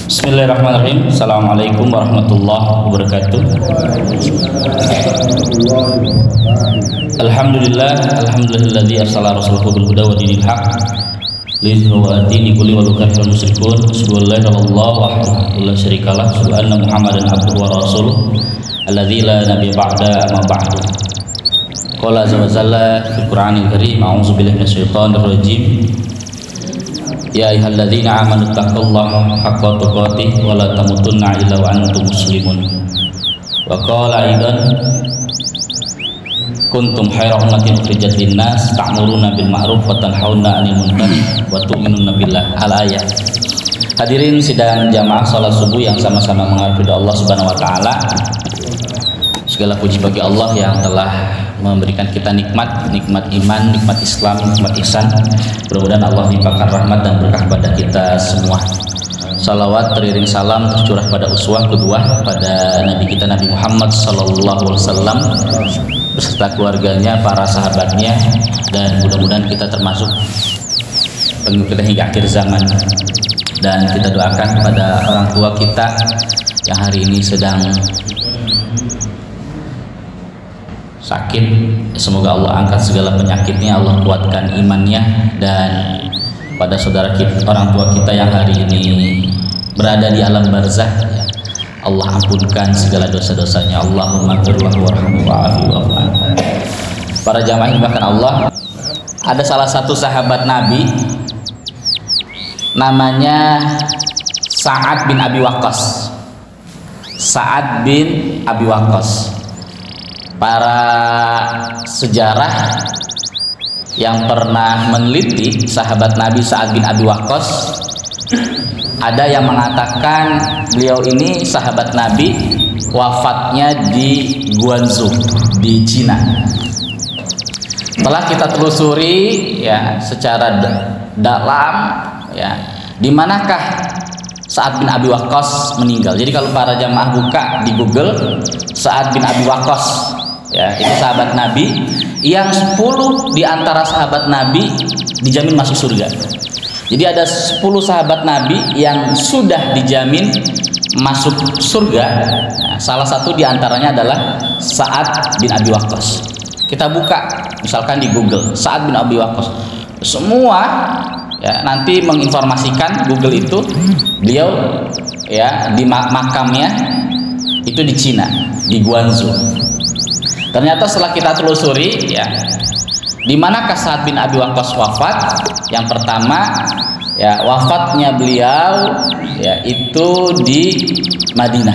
Bismillahirrahmanirrahim. Assalamualaikum warahmatullahi wabarakatuh. Alhamdulilladzi arsala rasulahu bil huda wa dinil haq liyudhhirahu 'ala dini kulli walau karihal musyrikun. Asyhadu an la ilaha illallah wahdahu la syarikalah, asyhadu anna Muhammadan abduhu wa rasuluh alladzi la nabiyya ba'da amma ba'du. Qala azza wa jalla fil Qur'anil karim, a'udzu billahi minasyaitonir rajim. Ya ayyuhalladzina amanu taqullaha haqqa tuqatih wa la tamutunna illa wa antum muslimun. Wa qala aidan kuntum khairu ummatin ukhrijat linnas ta'muruna bil ma'ruf wa tanhauna 'anil munkar wa tu'minuna billah. Al-ayat. Hadirin sidang jamaah salat subuh yang sama-sama mengharap ridha Allah Subhanahu wa taala. Segala puji bagi Allah yang telah memberikan kita nikmat iman, nikmat Islam, nikmat ihsan. Mudah-mudahan Allah limpahkan rahmat dan berkah pada kita semua. Salawat teriring salam tercurah pada uswah kedua pada Nabi kita Nabi Muhammad sallallahu alaihi wasallam beserta keluarganya, para sahabatnya, dan mudah-mudahan kita termasuk pengikutnya hingga akhir zaman. Dan kita doakan kepada orang tua kita yang hari ini sedang sakit, semoga Allah angkat segala penyakitnya, Allah kuatkan imannya. Dan pada saudara kita, orang tua kita yang hari ini berada di alam barzah, ya, Allah ampunkan segala dosa-dosanya. Allahumma ghfirlahu warhamhu wa'afi wa'fu anhu. Para jamaah yang bahkan Allah, ada salah satu sahabat Nabi namanya Sa'ad bin Abi Waqqas. Sa'ad bin Abi Waqqas. Para sejarah yang pernah meneliti sahabat Nabi Sa'ad bin Abi Waqqas, ada yang mengatakan beliau ini sahabat Nabi wafatnya di Guangzhou di Cina. Setelah kita telusuri ya secara dalam, ya, di manakah Sa'ad bin Abi Waqqas meninggal. Jadi kalau para jamaah buka di Google Sa'ad bin Abi Waqqas, ya, itu sahabat Nabi yang 10 di antara sahabat Nabi dijamin masuk surga. Jadi ada 10 sahabat Nabi yang sudah dijamin masuk surga. Nah, salah satu di antaranya adalah Sa'ad bin Abi Waqqas. Kita buka misalkan di Google Sa'ad bin Abi Waqqas. Semua ya nanti menginformasikan Google itu beliau ya di makamnya itu di Cina, di Guangzhou. Ternyata setelah kita telusuri, ya, di manakah Sa'ad bin Abi Waqqas wafat? Yang pertama, ya, wafatnya beliau ya itu di Madinah,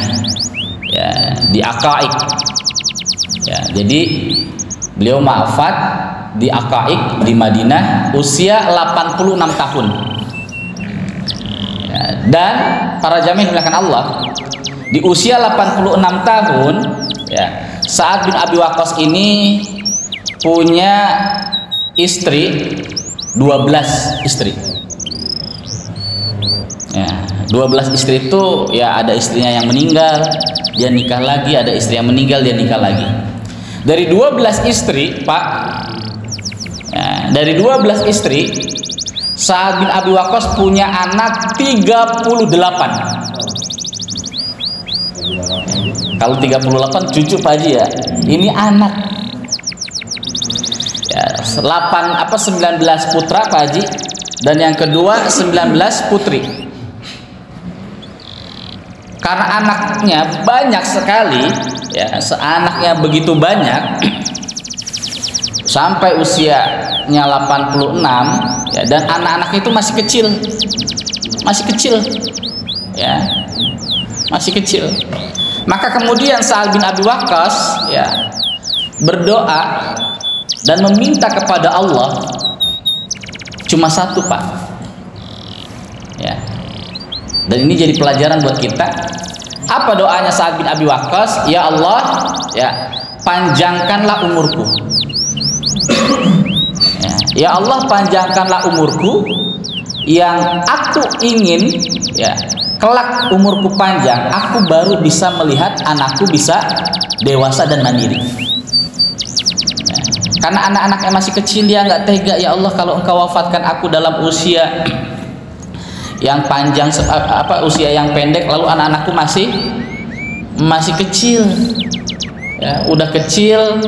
ya, di Aqa'iq. Ya, jadi beliau wafat di Aqa'iq di Madinah usia 86 tahun. Ya, dan para jamaah dimuliakan Allah, di usia 86 tahun, ya, Sa'ad bin Abi Waqqas ini punya istri 12 istri. Ya, 12 istri itu ya ada istrinya yang meninggal, dia nikah lagi, ada istri yang meninggal, dia nikah lagi. Dari 12 istri, Pak, ya, dari 12 istri, Sa'ad bin Abi Waqqas punya anak 38. Kalau 38 cucu Pak Haji, ya, ini anak. Ya, 19 putra Pak Haji, dan yang kedua 19 putri. Karena anaknya banyak sekali, ya, anaknya begitu banyak sampai usianya 86, ya, dan anak-anak itu masih kecil, ya, masih kecil. Maka kemudian Sa'ad bin Abi Waqqas ya berdoa dan meminta kepada Allah cuma satu, Pak. Ya. Dan ini jadi pelajaran buat kita. Apa doanya Sa'ad bin Abi Waqqas? Ya Allah, ya, panjangkanlah umurku. Ya Allah, panjangkanlah umurku, yang aku ingin ya kelak umurku panjang, aku baru bisa melihat anakku bisa dewasa dan mandiri. Karena anak-anaknya masih kecil, dia nggak tega, ya Allah kalau Engkau wafatkan aku dalam usia yang panjang, usia yang pendek, lalu anak-anakku masih kecil, ya, udah kecil,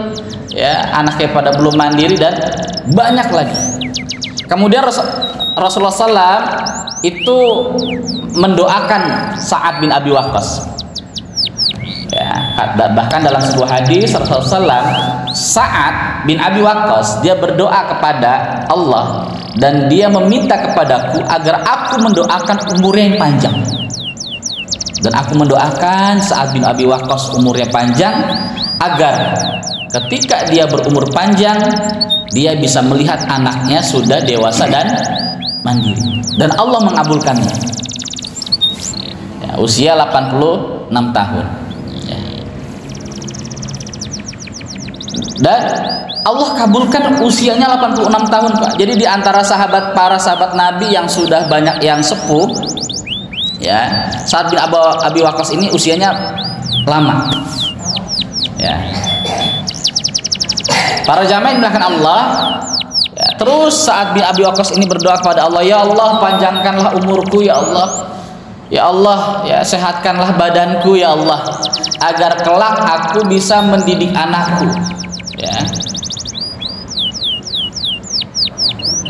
ya, anaknya pada belum mandiri dan banyak lagi. Kemudian Rasulullah SAW itu mendoakan Sa'ad bin Abi Waqqas. Ya, bahkan dalam sebuah hadis Rasulullah SAW, Sa'ad bin Abi Waqqas dia berdoa kepada Allah dan dia meminta kepadaku agar aku mendoakan umurnya yang panjang. Dan aku mendoakan Sa'ad bin Abi Waqqas umurnya panjang agar ketika dia berumur panjang dia bisa melihat anaknya sudah dewasa dan mandiri, dan Allah mengabulkannya. Ya, usia 86 tahun. Ya. Dan Allah kabulkan usianya 86 tahun, Pak. Jadi di antara para sahabat Nabi yang sudah banyak yang sepuh, ya, Sa'ad bin Abi Waqqas ini usianya lama. Ya. Para jamaah yang dimuliakan Allah, ya, terus Sa'ad bin Abi Waqqas ini berdoa kepada Allah, ya Allah panjangkanlah umurku, ya Allah, ya Allah, ya sehatkanlah badanku, ya Allah, agar kelak aku bisa mendidik anakku. Ya.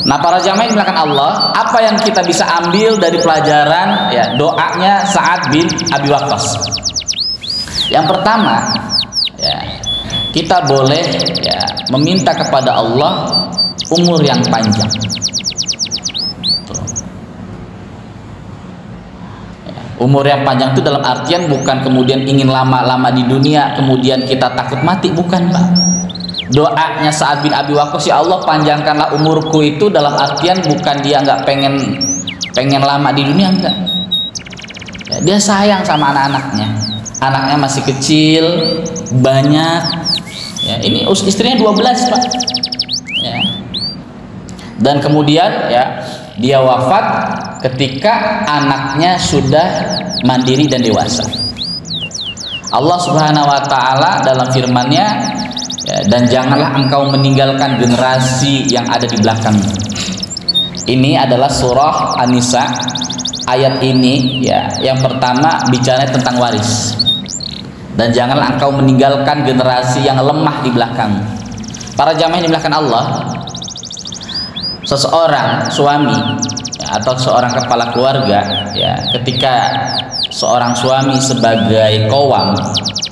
Nah, para jamaah yang dimuliakan Allah, apa yang kita bisa ambil dari pelajaran, ya, doanya Sa'ad bin Abi Waqqas? Yang pertama, ya, kita boleh, ya, meminta kepada Allah umur yang panjang. Ya, umur yang panjang itu dalam artian bukan kemudian ingin lama-lama di dunia kemudian kita takut mati, bukan, Pak. Doanya Sa'ad bin Abi Waqqas, ya Allah panjangkanlah umurku, itu dalam artian bukan dia nggak pengen lama di dunia, enggak. Ya, dia sayang sama anaknya masih kecil, banyak. Ya, ini istrinya 12, Pak. Ya. Dan kemudian, ya, dia wafat ketika anaknya sudah mandiri dan dewasa. Allah Subhanahu wa taala dalam firman-Nya, ya, dan janganlah engkau meninggalkan generasi yang ada di belakangmu. Ini adalah surah An-Nisa. Ayat ini, ya, yang pertama bicara tentang waris. Dan janganlah engkau meninggalkan generasi yang lemah di belakang. Para jamaah yang dimuliakan Allah, seseorang suami, ya, atau seorang kepala keluarga, ya, ketika seorang suami sebagai qawam,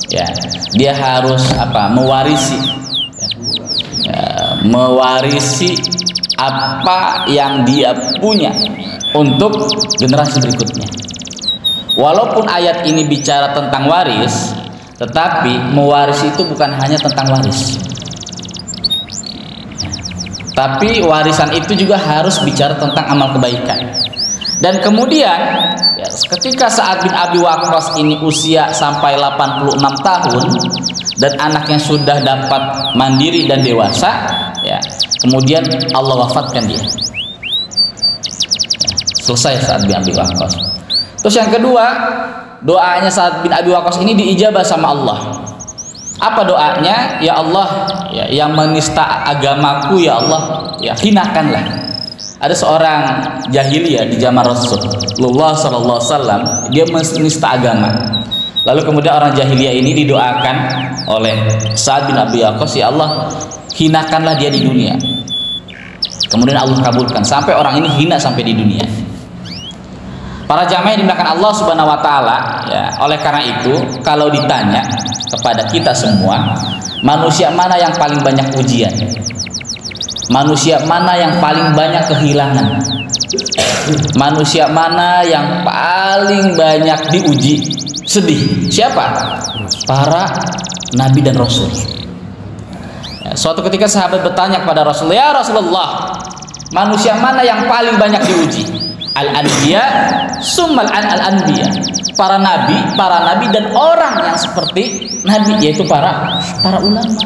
ya, dia harus mewarisi apa yang dia punya untuk generasi berikutnya. Walaupun ayat ini bicara tentang waris, tetapi mewarisi itu bukan hanya tentang waris, tapi warisan itu juga harus bicara tentang amal kebaikan. Dan kemudian, ya, ketika Sa'ad bin Abi Waqqas ini usia sampai 86 tahun dan anaknya sudah dapat mandiri dan dewasa, ya, kemudian Allah wafatkan dia. Ya, selesai Sa'ad bin Abi Waqqas. Terus yang kedua, doanya Sa'ad bin Abi Waqqas ini diijabah sama Allah. Apa doanya? Ya Allah, ya, yang menista agamaku, ya Allah, ya, hinakanlah. Ada seorang jahiliyah di zaman Rasulullah SAW, dia menista agama. Lalu kemudian orang jahiliyah ini didoakan oleh Sa'ad bin Abi Waqqas, ya Allah, hinakanlah dia di dunia. Kemudian Allah kabulkan sampai orang ini hina sampai di dunia. Para jamaah yang dimuliakan Allah Subhanahu wa taala, ya, oleh karena itu kalau ditanya kepada kita semua, manusia mana yang paling banyak ujian? Manusia mana yang paling banyak kehilangan? Manusia mana yang paling banyak diuji, sedih? Siapa? Para nabi dan rasul. Ya, suatu ketika sahabat bertanya kepada Rasulullah, ya Rasulullah, manusia mana yang paling banyak diuji? Al-anbiya summal al-anbiya, para nabi dan orang yang seperti nabi, yaitu para ulama.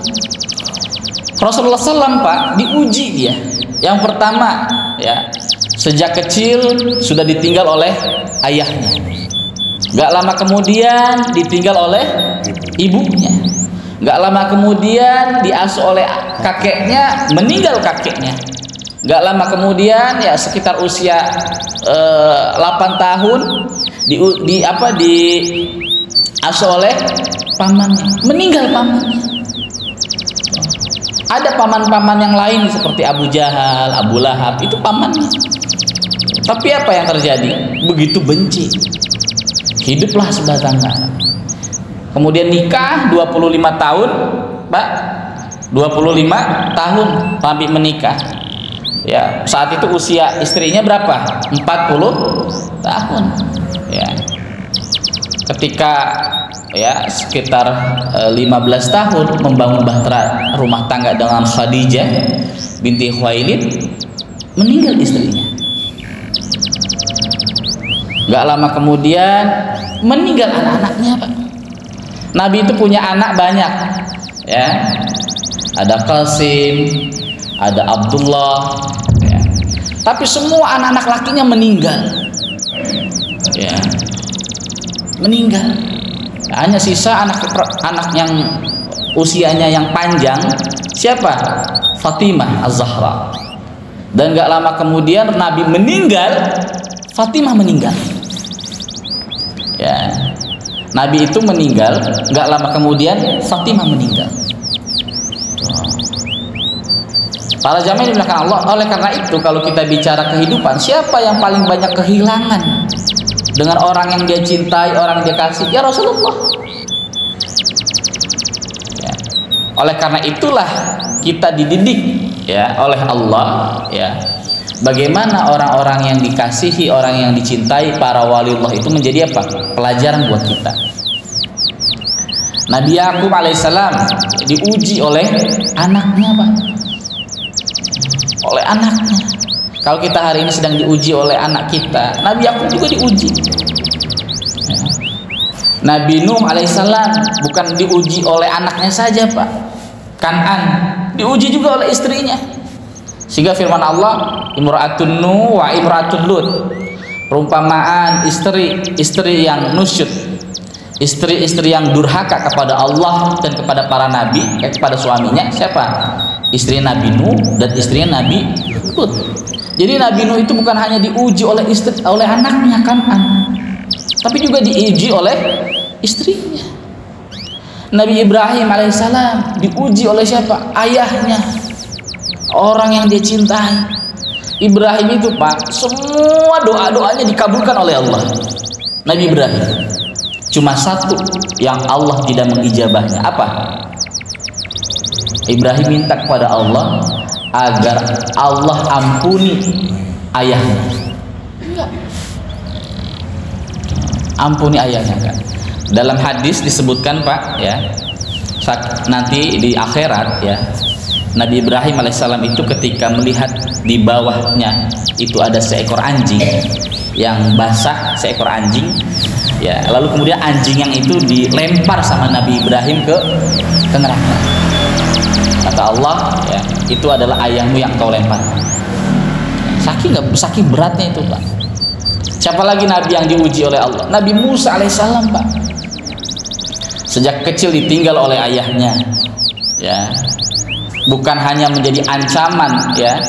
Rasulullah SAW, Pak, diuji dia. Yang pertama, ya, sejak kecil sudah ditinggal oleh ayahnya. Gak lama kemudian ditinggal oleh ibunya. Nggak lama kemudian diasuh oleh kakeknya, meninggal kakeknya. Nggak lama kemudian ya sekitar usia 8 tahun diasuh oleh pamannya, meninggal pamannya. Ada paman-paman yang lain seperti Abu Jahal, Abu Lahab, itu pamannya. Tapi apa yang terjadi? Begitu benci, hiduplah sebatang kara. Kemudian nikah 25 tahun, Pak. 25 tahun sampai menikah. Ya, saat itu usia istrinya berapa? 40 tahun. Ya. Ketika ya sekitar 15 tahun membangun bahtera rumah tangga dengan Khadijah binti Khuwailid, meninggal istrinya. Gak lama kemudian meninggal anak-anaknya, Pak. Nabi itu punya anak banyak, ya. Ada Qasim, ada Abdullah, ya. Tapi semua anak-anak lakinya meninggal, ya, meninggal. Hanya sisa anak yang usianya yang panjang, siapa? Fatimah Az-Zahra. Dan gak lama kemudian Nabi meninggal, Fatimah meninggal. Ya, Nabi itu meninggal, gak lama kemudian Fatimah meninggal. Para jamaah di belakang Allah. Oleh karena itu, kalau kita bicara kehidupan, siapa yang paling banyak kehilangan dengan orang yang dia cintai, orang yang dia kasih? Ya Rasulullah. Ya. Oleh karena itulah kita dididik ya oleh Allah, ya. Bagaimana orang-orang yang dikasihi, orang yang dicintai, para waliullah itu menjadi apa? Pelajaran buat kita. Nabi Yakub alaihissalam diuji oleh anaknya, Pak. Oleh anaknya. Kalau kita hari ini sedang diuji oleh anak kita, Nabi Yakub juga diuji. Nabi Nuh alaihissalam bukan diuji oleh anaknya saja, Pak. Kan'an diuji juga oleh istrinya. Sehingga firman Allah, imra'atun Nuh wa imra'atun Lut. Perumpamaan istri yang nusyud, istri-istri yang durhaka kepada Allah dan kepada para nabi, kepada suaminya. Siapa? Istri Nabi Nuh dan istrinya Nabi Lut. Jadi Nabi Nuh itu bukan hanya diuji oleh oleh anaknya Kan'an, tapi juga diuji oleh istrinya. Nabi Ibrahim alaihissalam diuji oleh siapa? Ayahnya, orang yang dia cintai. Ibrahim itu, Pak, semua doa-doanya dikabulkan oleh Allah. Nabi Ibrahim, cuma satu yang Allah tidak mengijabahnya. Apa? Ibrahim minta kepada Allah agar Allah ampuni ayahnya. Enggak. Ampuni ayahnya, kan? Dalam hadis disebutkan, Pak, ya, nanti di akhirat, ya, Nabi Ibrahim alaihissalam itu ketika melihat di bawahnya itu ada seekor anjing yang basah, seekor anjing, ya, lalu kemudian anjing yang itu dilempar sama Nabi Ibrahim ke neraka. Kata Allah, ya, itu adalah ayahmu yang kau lempar. Saking beratnya itu, Pak. Siapa lagi Nabi yang diuji oleh Allah? Nabi Musa alaihissalam, Pak. Sejak kecil ditinggal oleh ayahnya, ya. Bukan hanya menjadi ancaman, ya,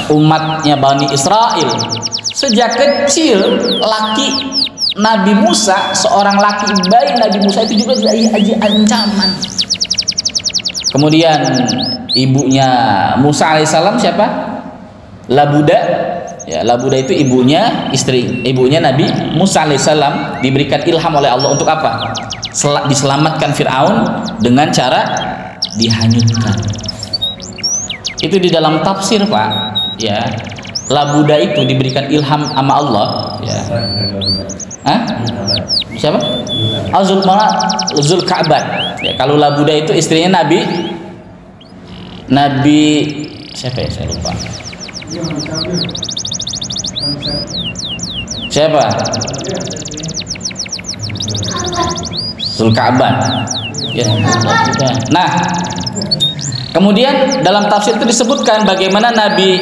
umatnya Bani Israel. Sejak kecil laki Nabi Musa, seorang laki bayi Nabi Musa itu juga jadi ancaman. Kemudian ibunya Musa alaihissalam siapa? Labuda. Ya, Labuda itu ibunya Nabi Musa alaihissalam, diberikan ilham oleh Allah untuk apa? Diselamatkan Fir'aun dengan cara dihanyutkan. Itu di dalam tafsir, Pak, ya. Labuda itu diberikan ilham sama Allah, ya. Hah? Siapa? Zulka'bat. Ya, kalau Labuda itu istrinya Nabi siapa ya? Saya lupa. Siapa? Zulka'bat. Ya. Nah, kemudian dalam tafsir itu disebutkan bagaimana Nabi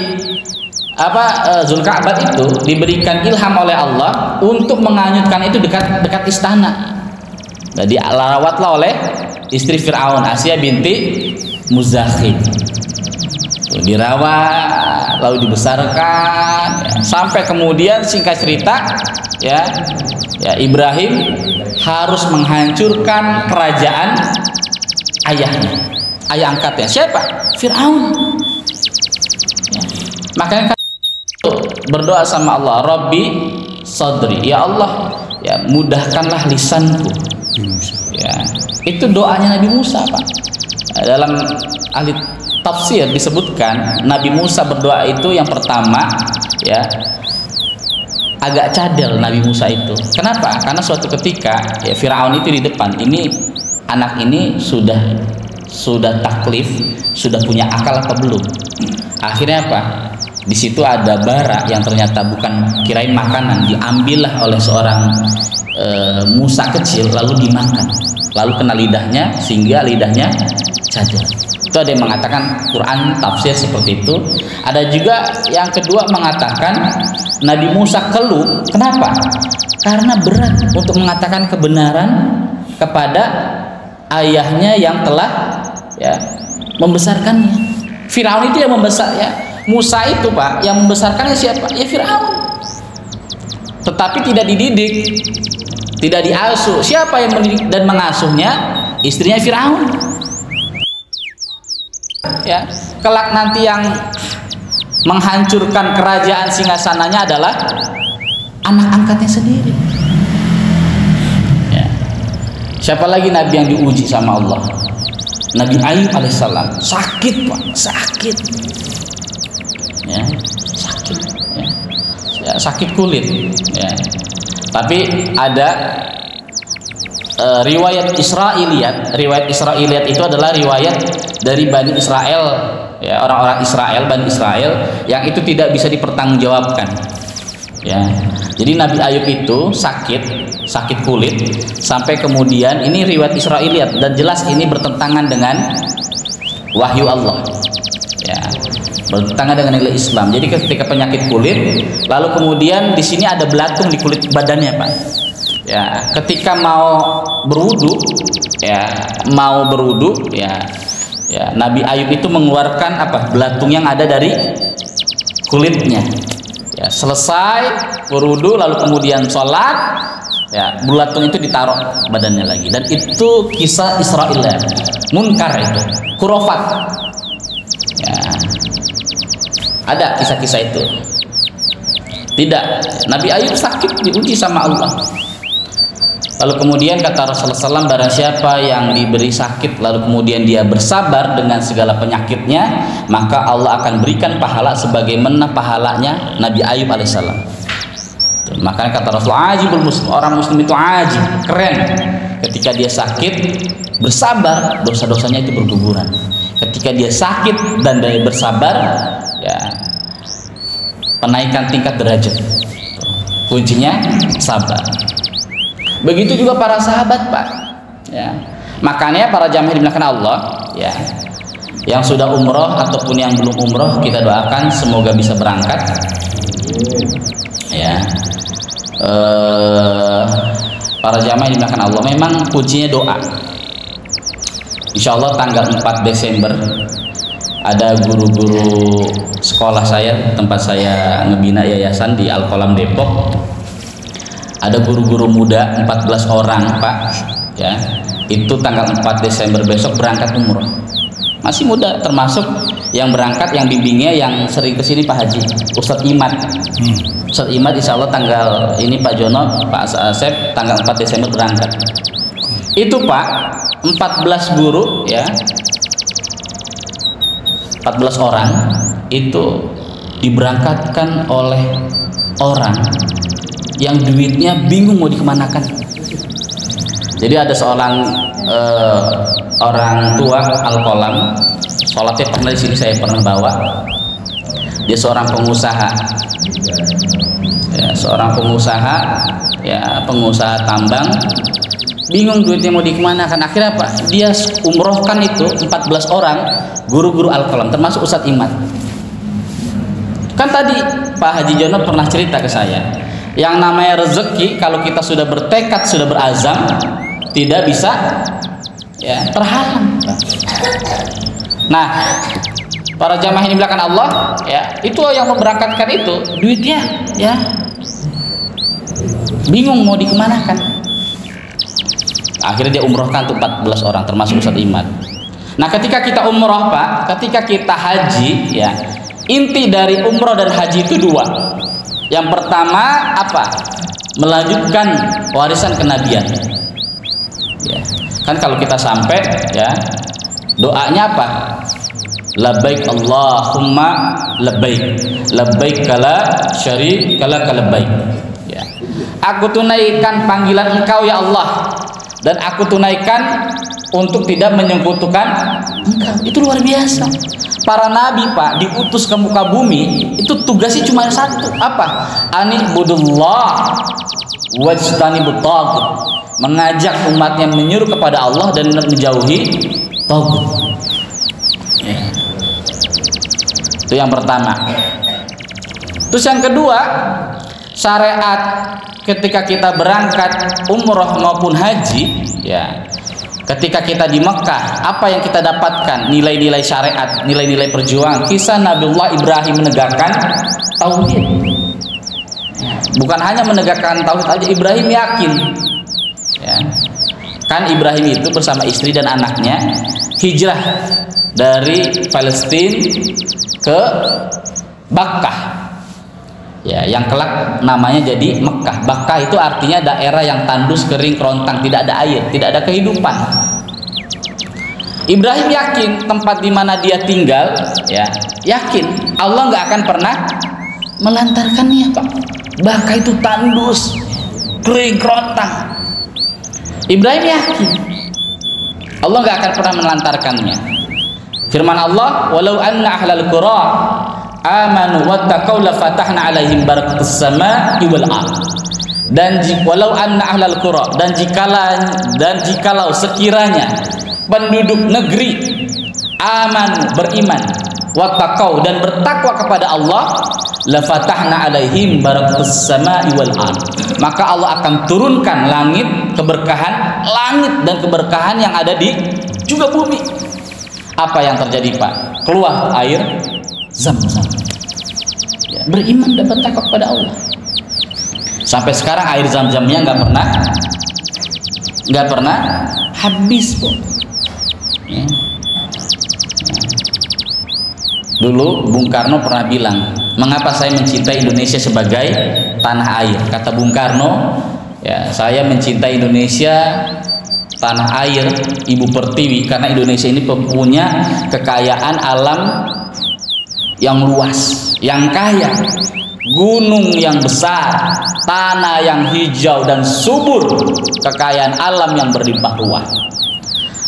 Zulka'bat itu diberikan ilham oleh Allah untuk menghanyutkan itu dekat istana. Jadi rawatlah oleh istri Fir'aun, Asia binti Muzakhim. Dirawat lalu dibesarkan ya, sampai kemudian singkat cerita ya Ibrahim harus menghancurkan kerajaan ayahnya, ayah angkatnya. Siapa? Fir'aun ya. Makanya berdoa sama Allah, Rabbi Sadri, ya Allah ya mudahkanlah lisanku ya. Itu doanya Nabi Musa, Pak. Dalam ahli tafsir disebutkan Nabi Musa berdoa itu yang pertama ya agak cadel Nabi Musa itu. Kenapa? Karena suatu ketika ya Firaun itu di depan, ini anak ini sudah taklif, sudah punya akal apa belum? Akhirnya apa? Di situ ada bara yang ternyata bukan kirain makanan, diambillah oleh seorang Musa kecil lalu dimakan, lalu kena lidahnya sehingga lidahnya cadel. Itu ada yang mengatakan Quran tafsir seperti itu. Ada juga yang kedua mengatakan Nabi Musa keluh. Kenapa? Karena berat untuk mengatakan kebenaran kepada ayahnya yang telah ya membesarkannya. Firaun itu yang membesar ya. Musa itu, Pak, yang membesarkannya siapa? Ya Firaun. Tetapi tidak dididik, tidak diasuh. Siapa yang mendidik dan mengasuhnya? Istrinya Firaun. Ya, kelak nanti yang menghancurkan kerajaan singgasananya adalah anak angkatnya sendiri. Ya. Siapa lagi nabi yang diuji sama Allah? Nabi Ayub alaihissalam. Sakit, Pak, sakit. Ya, sakit. Ya, sakit kulit. Ya. Tapi ada riwayat Israiliyat. Riwayat Israiliyat itu adalah riwayat dari Bani Israel ya, orang-orang Israel, Bani Israel yang itu tidak bisa dipertanggungjawabkan ya. Jadi Nabi Ayub itu sakit kulit sampai kemudian, ini riwayat Israiliyat dan jelas ini bertentangan dengan wahyu Allah ya, bertentangan dengan nilai Islam. Jadi ketika penyakit kulit lalu kemudian di sini ada belatung di kulit badannya, Pak ya, ketika mau berwudu ya Nabi Ayub itu mengeluarkan apa? Belatung yang ada dari kulitnya. Ya, selesai berwudu lalu kemudian sholat, ya belatung itu ditaruh badannya lagi. Dan itu kisah Israel ya, munkar itu, khurafat. Ya, ada kisah-kisah itu. Tidak, Nabi Ayub sakit diuji sama Allah. Lalu kemudian kata Rasulullah SAW, barang siapa yang diberi sakit lalu kemudian dia bersabar dengan segala penyakitnya, maka Allah akan berikan pahala sebagaimana pahalanya Nabi Ayub alaihissalam. Makanya kata Rasulullah, ajibul muslim, orang muslim itu ajib, keren. Ketika dia sakit bersabar, dosa-dosanya itu berguguran. Ketika dia sakit dan dia bersabar, ya penaikan tingkat derajat. Kuncinya sabar. Begitu juga para sahabat, Pak ya. Makanya para jamaah dimuliakan Allah ya, yang sudah umroh ataupun yang belum umroh, kita doakan semoga bisa berangkat ya. Para jamaah dimuliakan Allah, memang kuncinya doa. Insya Allah tanggal 4 Desember ada guru-guru sekolah saya, tempat saya ngebina yayasan di Al-Qalam Depok. Ada guru-guru muda 14 orang, Pak ya, itu tanggal 4 Desember besok berangkat umroh. Masih muda, termasuk yang berangkat, yang bimbingnya yang sering kesini Pak Haji Ustadz Imad. Ustadz Imad insya Allah tanggal ini, Pak Jono, Pak Asep tanggal 4 Desember berangkat. Itu Pak 14 guru ya, 14 orang itu diberangkatkan oleh orang yang duitnya bingung mau dikemanakan. Jadi ada seorang orang tua Al-Qalam, sholatnya pernah di sini saya pernah bawa. Dia seorang pengusaha, ya, pengusaha tambang, bingung duitnya mau dikemanakan. Akhirnya apa? Dia umrohkan itu 14 orang guru-guru Al-Qalam, termasuk Ustadz Imad. Kan tadi Pak Haji Jono pernah cerita ke saya, yang namanya rezeki kalau kita sudah bertekad, sudah berazam, tidak bisa ya terhalang. Nah, para jamaah ini belakang Allah, ya itu yang memberangkatkan itu duitnya, ya bingung mau dikemanakan. Akhirnya dia umrohkan tuh 14 orang termasuk Ustaz Imad. Nah, ketika kita umroh Pak, ketika kita haji, ya inti dari umroh dan haji itu dua. Yang pertama apa? Melanjutkan warisan kenabian. Ya. Kan kalau kita sampai, ya doanya apa? Labbaik Allahumma labbaik, labbaik kala syarika lak labbaik. Ya. Aku tunaikan panggilan Engkau ya Allah, dan aku tunaikan untuk tidak menyekutukan Engkau. Itu luar biasa. Para nabi Pak diutus ke muka bumi itu tugasnya cuma satu, apa? Anibudullah wajtanibut taghut, mengajak umatnya menyuruh kepada Allah dan menjauhi taghut. Ya. Itu yang pertama. Terus yang kedua, syariat ketika kita berangkat umroh maupun haji, ya ketika kita di Mekah, apa yang kita dapatkan? Nilai-nilai syariat, nilai-nilai perjuangan. Kisah Nabiullah Ibrahim menegakkan tauhid. Bukan hanya menegakkan tauhid aja, Ibrahim yakin. Ya. Kan Ibrahim itu bersama istri dan anaknya hijrah dari Palestina ke Bakkah. Ya, yang kelak namanya jadi Mekah. Bakkah itu artinya daerah yang tandus, kering, kerontang, tidak ada air, tidak ada kehidupan. Ibrahim yakin tempat di mana dia tinggal, ya, yakin Allah nggak akan pernah melantarkannya, Pak. Bakkah itu tandus, kering, kerontang. Ibrahim yakin Allah nggak akan pernah melantarkannya. Firman Allah, "Walau anna ahlal qura amanu wattaqau la fatahna alaihim barakatus samaa'i wal ardh." Dan walau anna ahlal qura, dan jikalau sekiranya penduduk negeri aman, beriman, wattaqau, dan bertakwa kepada Allah, la fatahna alaihim barakatus samaa'i wal ardh, maka Allah akan turunkan langit, keberkahan langit dan keberkahan yang ada di juga bumi. Apa yang terjadi Pak? Keluar air Zam-Zam. Ya, beriman dan bertakwa kepada Allah. Sampai sekarang air Zam-Zamnya nggak pernah habis, Bu. Ya. Dulu Bung Karno pernah bilang, mengapa saya mencintai Indonesia sebagai tanah air? Kata Bung Karno, ya saya mencintai Indonesia tanah air, Ibu Pertiwi, karena Indonesia ini punya kekayaan alam yang luas, yang kaya, gunung yang besar, tanah yang hijau dan subur, kekayaan alam yang berlimpah ruah.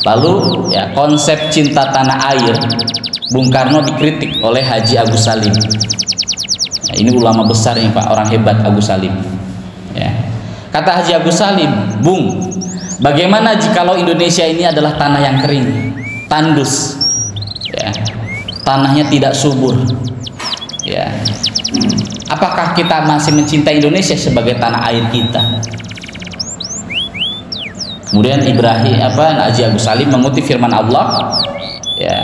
Lalu ya konsep cinta tanah air Bung Karno dikritik oleh Haji Agus Salim. Ya, ini ulama besar ini Pak, orang hebat Agus Salim. Ya. Kata Haji Agus Salim, Bung, bagaimana jikalau Indonesia ini adalah tanah yang kering, tandus, ya, tanahnya tidak subur, ya, apakah kita masih mencintai Indonesia sebagai tanah air kita? Kemudian Haji Agus Salim mengutip firman Allah, ya,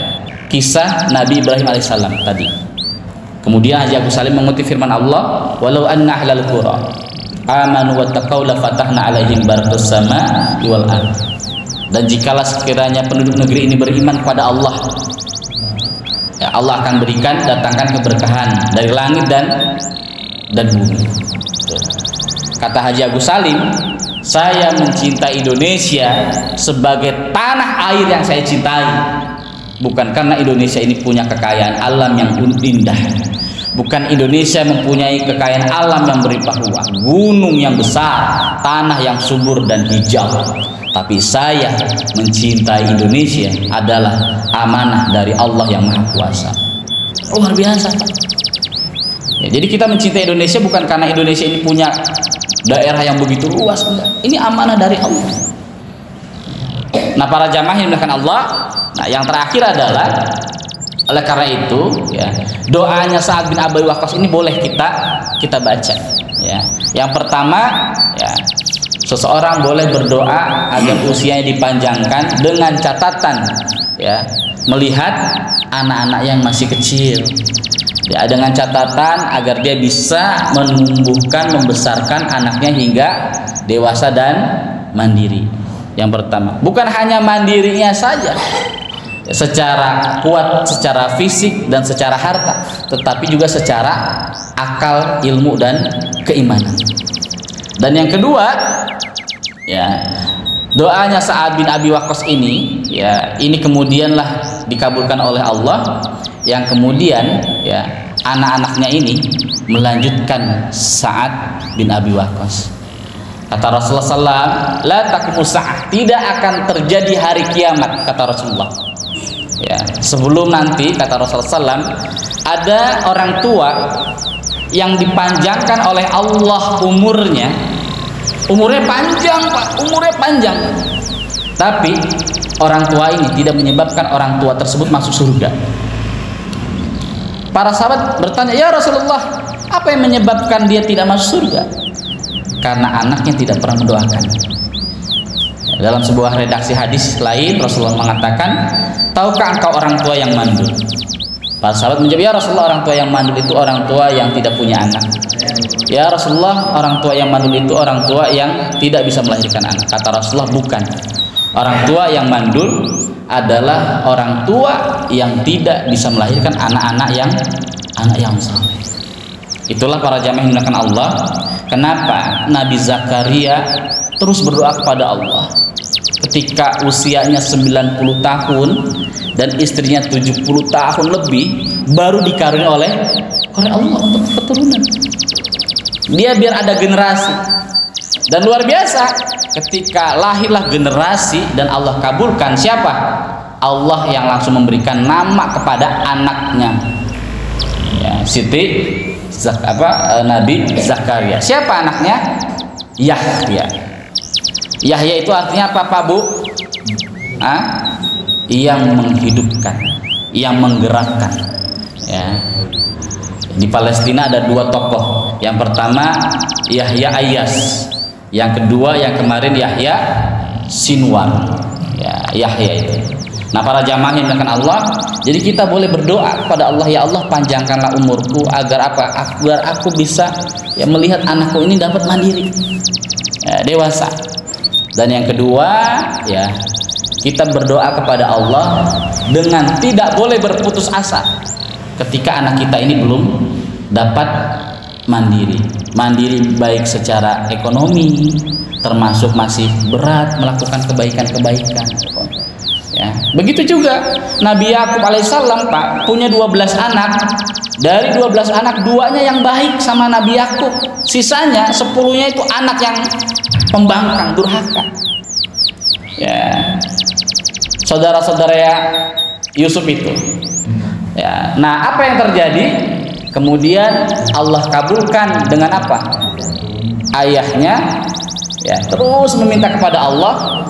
kisah Nabi Ibrahim alaihissalam tadi. Kemudian Haji Agus Salim mengutip firman Allah, walau anna ahlal qura amanu wattaqau la fatahna alaihim barakatus samaa'i wal ardh. Dan jikalau sekiranya penduduk negeri ini beriman kepada Allah, ya Allah akan datangkan keberkahan dari langit dan bumi. Kata Haji Agus Salim, saya mencintai Indonesia sebagai tanah air yang saya cintai, bukan karena Indonesia ini punya kekayaan alam yang indah, bukan Indonesia mempunyai kekayaan alam yang berlimpah ruah, gunung yang besar, tanah yang subur dan hijau, tapi saya mencintai Indonesia adalah amanah dari Allah yang Maha Kuasa. Luar biasa, Pak. Ya, jadi kita mencintai Indonesia bukan karena Indonesia ini punya daerah yang begitu luas, enggak. Ini amanah dari Allah. Nah, para jamaah yang dimuliakan Allah, nah yang terakhir adalah, oleh karena itu, ya, doanya Sa'ad bin Abi Waqqas ini boleh kita baca. Ya. Yang pertama, ya, seseorang boleh berdoa agar usianya dipanjangkan dengan catatan ya, melihat anak-anak yang masih kecil ya, dengan catatan agar dia bisa menumbuhkan, membesarkan anaknya hingga dewasa dan mandiri. Yang pertama, bukan hanya mandirinya saja secara kuat, secara fisik dan secara harta, tetapi juga secara akal, ilmu dan keimanan. Dan yang kedua ya, doanya Sa'ad bin Abi Waqqas ini ya, ini kemudianlah dikabulkan oleh Allah, yang kemudian ya anak-anaknya ini melanjutkan Sa'ad bin Abi Waqqas. Kata Rasulullah SAW, la taqumu sa'ah, tidak akan terjadi hari kiamat, kata Rasulullah ya, sebelum nanti, kata Rasulullah SAW, ada orang tua yang dipanjangkan oleh Allah umurnya panjang Pak, umurnya panjang, tapi orang tua ini tidak menyebabkan orang tua tersebut masuk surga. Para sahabat bertanya, ya Rasulullah, apa yang menyebabkan dia tidak masuk surga? Karena anaknya tidak pernah mendoakan. Dalam sebuah redaksi hadis lain, Rasulullah mengatakan, tahukah engkau orang tua yang mandul? Para sahabat menjawab, ya Rasulullah, orang tua yang mandul itu orang tua yang tidak punya anak. Ya Rasulullah, orang tua yang mandul itu orang tua yang tidak bisa melahirkan anak. Kata Rasulullah, bukan. Orang tua yang mandul adalah orang tua yang tidak bisa melahirkan anak-anak yang saleh. Itulah para jamaah yang dimuliakan Allah, kenapa Nabi Zakaria terus berdoa kepada Allah ketika usianya 90 tahun dan istrinya 70 tahun lebih, baru dikaruniai oleh Allah untuk keturunan. Dia biar ada generasi. Dan luar biasa, ketika lahirlah generasi dan Allah kabulkan, siapa? Allah yang langsung memberikan nama kepada anaknya ya, Nabi Zakaria. Siapa anaknya? Yahya. Yahya itu artinya apa Pak Bu? Yang menghidupkan, yang menggerakkan ya. Di Palestina ada dua tokoh. Yang pertama Yahya Ayyas, yang kedua yang kemarin Yahya Sinwar ya, Yahya itu. Nah, para jamaah yang dimuliakan Allah, jadi kita boleh berdoa kepada Allah, ya Allah panjangkanlah umurku agar apa? Agar aku bisa ya melihat anakku ini dapat mandiri ya, dewasa. Dan yang kedua ya, kita berdoa kepada Allah dengan tidak boleh berputus asa ketika anak kita ini belum dapat mandiri baik secara ekonomi, termasuk masih berat melakukan kebaikan-kebaikan ya. Begitu juga Nabi Yakub alaihissalam Pak, punya 12 anak. Dari 12 anak, 2-nya yang baik sama Nabi Yakub, sisanya 10-nya itu anak yang pembangkang, durhaka ya. Saudara-saudara ya Yusuf itu ya. Nah, apa yang terjadi? Kemudian Allah kabulkan dengan apa? Ayahnya ya terus meminta kepada Allah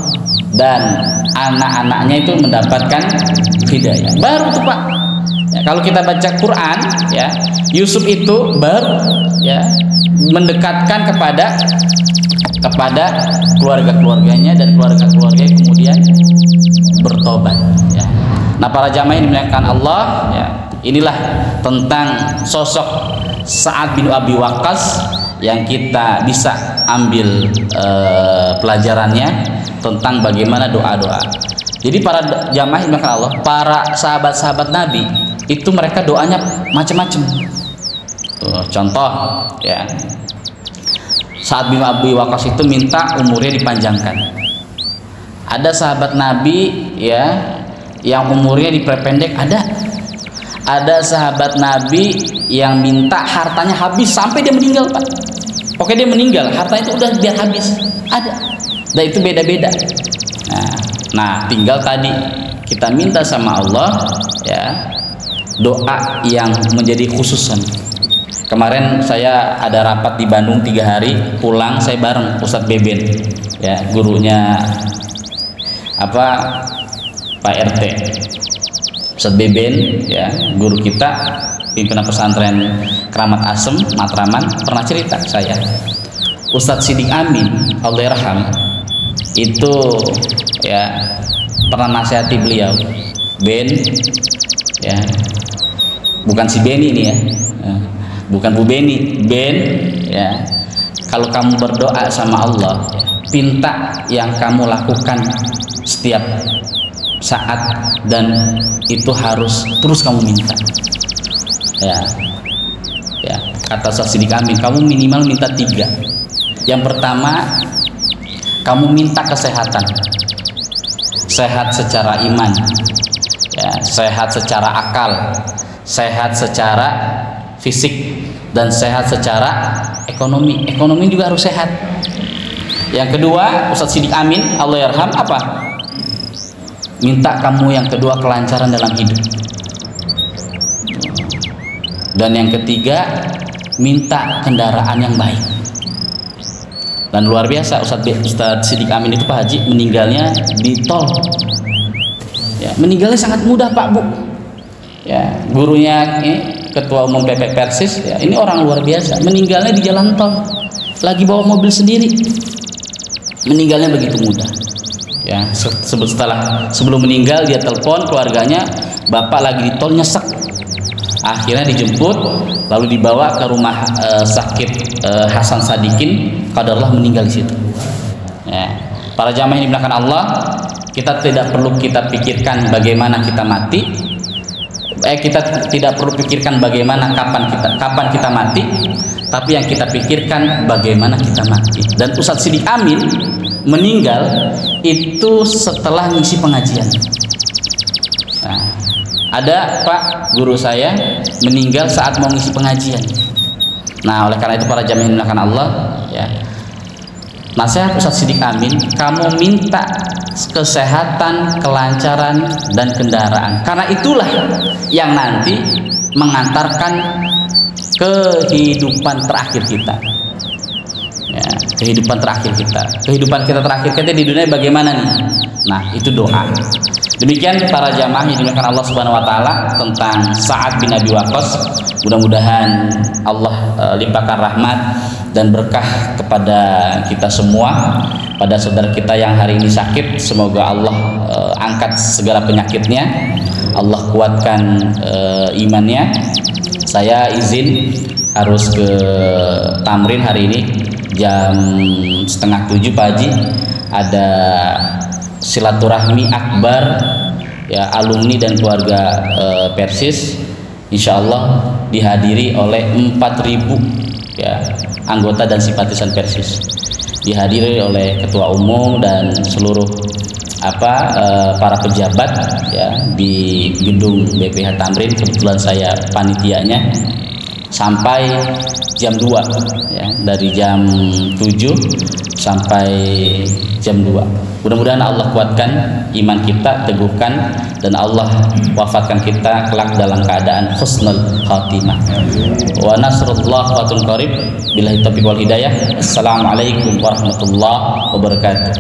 dan anak-anaknya itu mendapatkan hidayah. Baru tuh Pak ya, kalau kita baca Quran ya, Yusuf itu baru ya mendekatkan kepada keluarga-keluarganya, dan keluarga-keluarganya kemudian bertobat ya. Nah, para jamaah yang dimuliakan Allah ya, inilah tentang sosok Sa'ad bin Abi Waqqas yang kita bisa ambil pelajarannya tentang bagaimana doa-doa. Jadi para jamaah yang dimuliakan Allah, para sahabat-sahabat Nabi itu mereka doanya macam-macam. Contoh ya, Sa'ad bin Abi Waqqas itu minta umurnya dipanjangkan. Ada sahabat Nabi ya yang umurnya diperpendek, ada sahabat Nabi yang minta hartanya habis sampai dia meninggal Pak. Oke, dia meninggal, hartanya itu udah biar habis, ada. Dan itu beda-beda. Nah, tinggal tadi kita minta sama Allah ya doa yang menjadi khususan. Kemarin saya ada rapat di Bandung 3 hari, pulang saya bareng Ustadz Beben ya, gurunya Pak RT Ustadz Beben ya, guru kita, pimpinan pesantren Keramat Asem Matraman, pernah cerita saya Ustadz Siddiq Amin Allahyarham itu ya pernah nasihati beliau, Ben, ya bukan si Beni ini ya, bukan Bu Beni, Ben, ya kalau kamu berdoa sama Allah, pinta yang kamu lakukan setiap saat dan itu harus terus kamu minta, ya kata Ustadz Siddiq Amin, kamu minimal minta 3. Yang pertama, kamu minta kesehatan, sehat secara iman, ya, sehat secara akal, sehat secara fisik, dan sehat secara ekonomi. Ekonomi juga harus sehat. Yang kedua, Ustadz Siddiq Amin Allahyarham apa? Minta kamu yang kedua kelancaran dalam hidup. Dan yang ketiga, minta kendaraan yang baik. Dan luar biasa, Ustadz Siddiq Amin itu Pak Haji meninggalnya di tol. Ya, meninggalnya sangat mudah Pak Bu. Ya, gurunya Ketua Umum PP Persis, ya, ini orang luar biasa. Meninggalnya di jalan tol, lagi bawa mobil sendiri. Meninggalnya begitu mudah. Ya, sebelum meninggal dia telepon keluarganya, bapak lagi di tol nyesek. Akhirnya dijemput, lalu dibawa ke rumah sakit Hasan Sadikin, qadarullah meninggal di situ. Ya. Para jamaah yang dimuliakan Allah, kita tidak perlu kita pikirkan bagaimana kita mati. Kita tidak perlu pikirkan bagaimana kapan kita mati, tapi yang kita pikirkan bagaimana kita mati. Dan Ustadz Siddiq Amin meninggal itu setelah ngisi pengajian. Nah, ada Pak guru saya meninggal saat mau ngisi pengajian. Nah, oleh karena itu para jamaah yang dimuliakan Allah, ya, nasihat Ustadz Siddiq Amin, kamu minta kesehatan, kelancaran, dan kendaraan, karena itulah yang nanti mengantarkan kehidupan terakhir kita. Ya, kehidupan terakhir kita. Kehidupan kita terakhir kita di dunia bagaimana nih? Nah, itu doa. Demikian para jamaah yang dimuliakan Allah Subhanahu wa taala tentang Sa'ad bin Abi Waqqas. Mudah-mudahan Allah limpahkan rahmat dan berkah kepada kita semua, pada saudara kita yang hari ini sakit, semoga Allah angkat segala penyakitnya, Allah kuatkan imannya. Saya izin harus ke tamrin hari ini jam 6:30 Pak Haji, ada silaturahmi akbar, ya, alumni dan keluarga Persis, insya Allah dihadiri oleh 4.000 ya anggota dan simpatisan Persis, dihadiri oleh ketua umum dan seluruh para pejabat ya di gedung BPH Tamrin. Kebetulan saya panitianya sampai jam 2 ya, dari jam 7 sampai jam 2. Mudah-mudahan Allah kuatkan iman kita, teguhkan, dan Allah wafatkan kita kelak dalam keadaan husnul khatimah. Wa nasrullah fatun qarib. Billahi taufiq wal hidayah. Assalamualaikum warahmatullahi wabarakatuh.